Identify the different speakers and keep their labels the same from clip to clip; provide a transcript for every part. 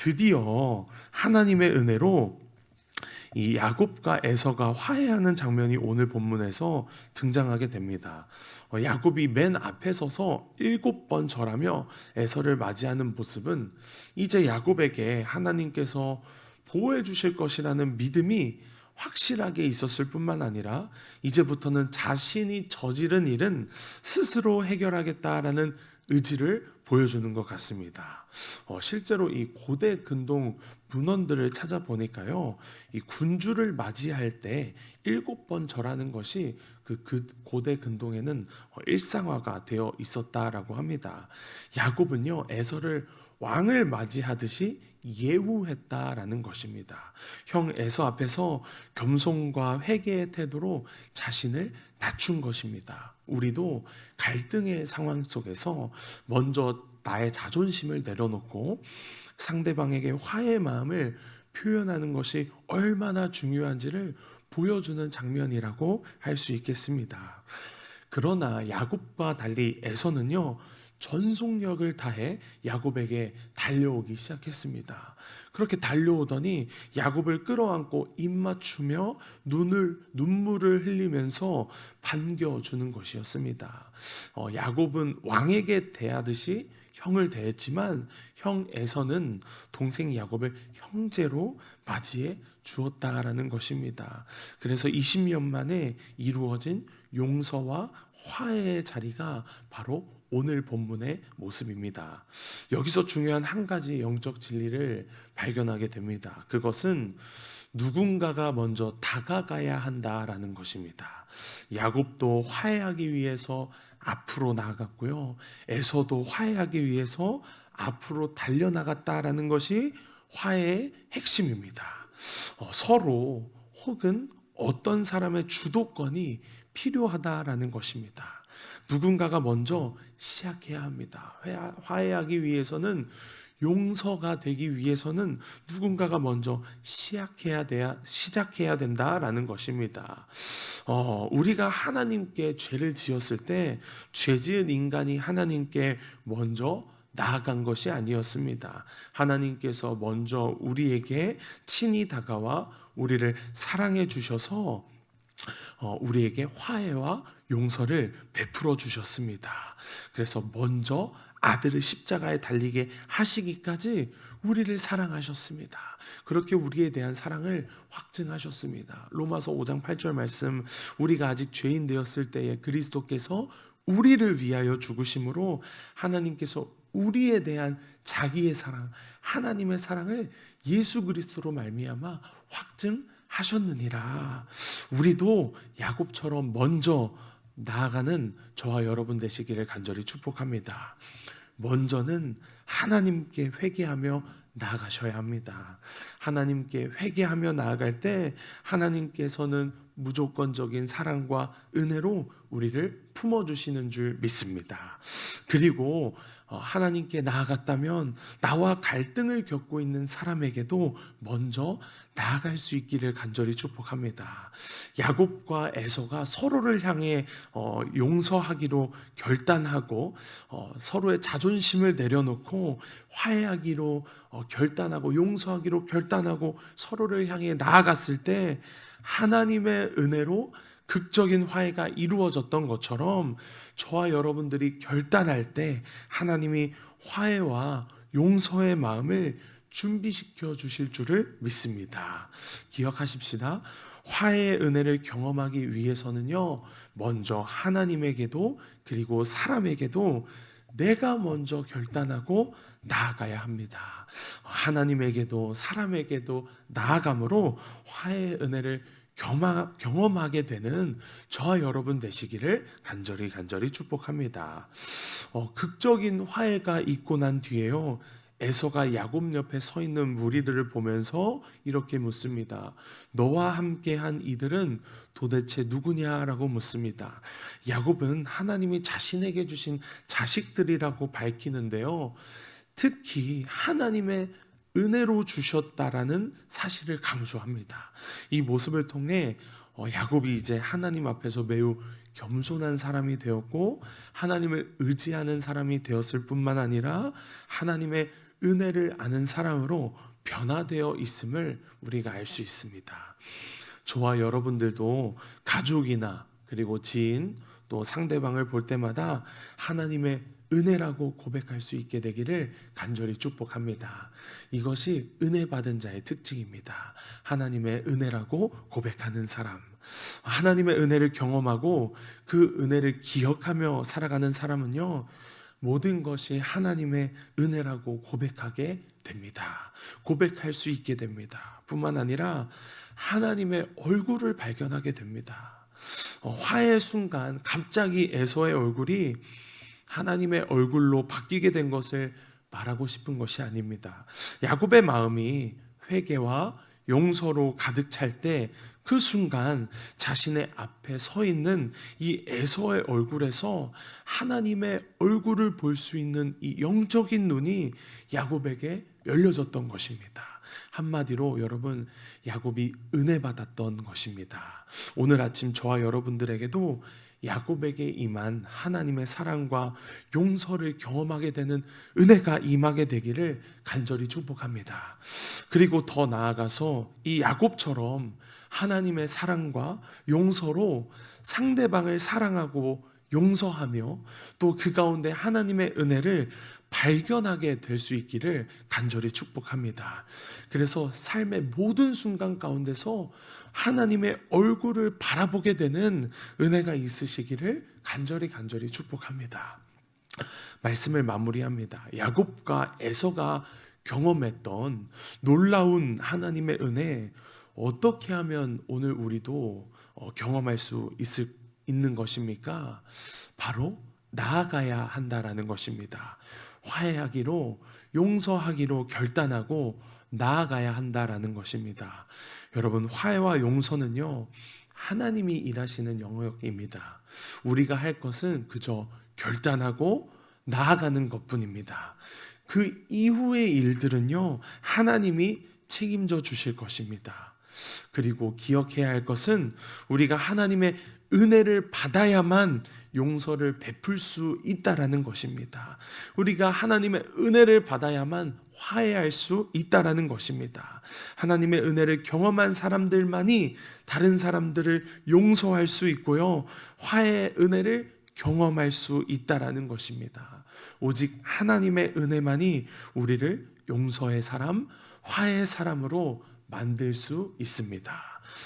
Speaker 1: 드디어 하나님의 은혜로 이 야곱과 에서가 화해하는 장면이 오늘 본문에서 등장하게 됩니다. 야곱이 맨 앞에 서서 7번 절하며 에서를 맞이하는 모습은 이제 야곱에게 하나님께서 보호해 주실 것이라는 믿음이 확실하게 있었을 뿐만 아니라 이제부터는 자신이 저지른 일은 스스로 해결하겠다라는 의지를 보여주는 것 같습니다. 실제로 이 고대 근동 문헌들을 찾아보니까요, 이 군주를 맞이할 때 7번 절하는 것이 그 고대 근동에는 일상화가 되어 있었다라고 합니다. 야곱은요, 에서를 왕을 맞이하듯이 예우했다라는 것입니다. 형 에서 앞에서 겸손과 회개의 태도로 자신을 낮춘 것입니다. 우리도 갈등의 상황 속에서 먼저 나의 자존심을 내려놓고 상대방에게 화해의 마음을 표현하는 것이 얼마나 중요한지를 보여주는 장면이라고 할 수 있겠습니다. 그러나 야곱과 달리 에서는요, 전속력을 다해 야곱에게 달려오기 시작했습니다. 그렇게 달려오더니 야곱을 끌어안고 입 맞추며 눈물을 흘리면서 반겨주는 것이었습니다. 야곱은 왕에게 대하듯이 형을 대했지만 형 에서는 동생 야곱을 형제로 맞이해 주었다라는 것입니다. 그래서 20년 만에 이루어진 용서와 화해의 자리가 바로 오늘 본문의 모습입니다. 여기서 중요한 한 가지 영적 진리를 발견하게 됩니다. 그것은 누군가가 먼저 다가가야 한다라는 것입니다. 야곱도 화해하기 위해서 앞으로 나아갔고요, 에서도 화해하기 위해서 앞으로 달려나갔다라는 것이 화해의 핵심입니다. 서로 혹은 어떤 사람의 주도권이 필요하다라는 것입니다. 누군가가 먼저 시작해야 합니다. 화해하기 위해서는, 용서가 되기 위해서는 누군가가 먼저 시작해야 된다라는 것입니다. 우리가 하나님께 죄를 지었을 때 죄 지은 인간이 하나님께 먼저 나아간 것이 아니었습니다. 하나님께서 먼저 우리에게 친히 다가와 우리를 사랑해 주셔서 우리에게 화해와 용서를 베풀어 주셨습니다. 그래서 먼저 아들을 십자가에 달리게 하시기까지 우리를 사랑하셨습니다. 그렇게 우리에 대한 사랑을 확증하셨습니다. 로마서 5장 8절 말씀, 우리가 아직 죄인 되었을 때에 그리스도께서 우리를 위하여 죽으심으로 하나님께서 우리에 대한 자기의 사랑, 하나님의 사랑을 예수 그리스도로 말미암아 확증하셨느니라. 우리도 야곱처럼 먼저 나아가는 저와 여러분 되시기를 간절히 축복합니다. 먼저는 하나님께 회개하며 나아가셔야 합니다. 하나님께 회개하며 나아갈 때 하나님께서는 무조건적인 사랑과 은혜로 우리를 품어주시는 줄 믿습니다. 그리고 하나님께 나아갔다면 나와 갈등을 겪고 있는 사람에게도 먼저 나아갈 수 있기를 간절히 축복합니다. 야곱과 에서가 서로를 향해 용서하기로 결단하고 서로의 자존심을 내려놓고 화해하기로 결단하고 용서하기로 결단하고 서로를 향해 나아갔을 때 하나님의 은혜로 극적인 화해가 이루어졌던 것처럼 저와 여러분들이 결단할 때 하나님이 화해와 용서의 마음을 준비시켜 주실 줄을 믿습니다. 기억하십시다. 화해의 은혜를 경험하기 위해서는요, 먼저 하나님에게도 그리고 사람에게도 내가 먼저 결단하고 나아가야 합니다. 하나님에게도 사람에게도 나아감으로 화해의 은혜를 경험하게 되는 저와 여러분 되시기를 간절히 축복합니다. 극적인 화해가 있고 난 뒤에요, 에서가 야곱 옆에 서 있는 무리들을 보면서 이렇게 묻습니다. 너와 함께한 이들은 도대체 누구냐라고 묻습니다. 야곱은 하나님이 자신에게 주신 자식들이라고 밝히는데요, 특히 하나님의 은혜로 주셨다라는 사실을 강조합니다. 이 모습을 통해 야곱이 이제 하나님 앞에서 매우 겸손한 사람이 되었고 하나님을 의지하는 사람이 되었을 뿐만 아니라 하나님의 은혜를 아는 사람으로 변화되어 있음을 우리가 알 수 있습니다. 저와 여러분들도 가족이나 그리고 지인 또 상대방을 볼 때마다 하나님의 은혜라고 고백할 수 있게 되기를 간절히 축복합니다. 이것이 은혜 받은 자의 특징입니다. 하나님의 은혜라고 고백하는 사람, 하나님의 은혜를 경험하고 그 은혜를 기억하며 살아가는 사람은요, 모든 것이 하나님의 은혜라고 고백하게 됩니다. 고백할 수 있게 됩니다. 뿐만 아니라 하나님의 얼굴을 발견하게 됩니다. 화해의 순간 갑자기 에서의 얼굴이 하나님의 얼굴로 바뀌게 된 것을 말하고 싶은 것이 아닙니다. 야곱의 마음이 회개와 용서로 가득 찰 때 그 순간 자신의 앞에 서 있는 이 에서의 얼굴에서 하나님의 얼굴을 볼 수 있는 이 영적인 눈이 야곱에게 열려졌던 것입니다. 한마디로 여러분, 야곱이 은혜 받았던 것입니다. 오늘 아침 저와 여러분들에게도 야곱에게 임한 하나님의 사랑과 용서를 경험하게 되는 은혜가 임하게 되기를 간절히 축복합니다. 그리고 더 나아가서 이 야곱처럼 하나님의 사랑과 용서로 상대방을 사랑하고 용서하며 또 그 가운데 하나님의 은혜를 발견하게 될 수 있기를 간절히 축복합니다. 그래서 삶의 모든 순간 가운데서 하나님의 얼굴을 바라보게 되는 은혜가 있으시기를 간절히 축복합니다. 말씀을 마무리합니다. 야곱과 에서가 경험했던 놀라운 하나님의 은혜, 어떻게 하면 오늘 우리도 경험할 수 있는 것입니까? 바로 나아가야 한다라는 것입니다. 화해하기로, 용서하기로 결단하고 나아가야 한다라는 것입니다. 여러분, 화해와 용서는요, 하나님이 일하시는 영역입니다. 우리가 할 것은 그저 결단하고 나아가는 것뿐입니다. 그 이후의 일들은요, 하나님이 책임져 주실 것입니다. 그리고 기억해야 할 것은 우리가 하나님의 은혜를 받아야만 용서를 베풀 수 있다라는 것입니다. 우리가 하나님의 은혜를 받아야만 화해할 수 있다라는 것입니다. 하나님의 은혜를 경험한 사람들만이 다른 사람들을 용서할 수 있고요, 화해의 은혜를 경험할 수 있다라는 것입니다. 오직 하나님의 은혜만이 우리를 용서의 사람, 화해의 사람으로 만들 수 있습니다.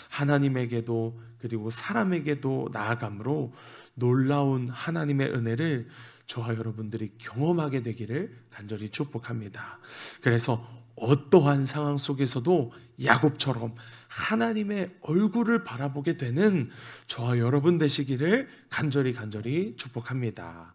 Speaker 1: 하나님에게도 그리고 사람에게도 나아감으로 놀라운 하나님의 은혜를 저와 여러분들이 경험하게 되기를 간절히 축복합니다. 그래서 어떠한 상황 속에서도 야곱처럼 하나님의 얼굴을 바라보게 되는 저와 여러분 되시기를 간절히 축복합니다.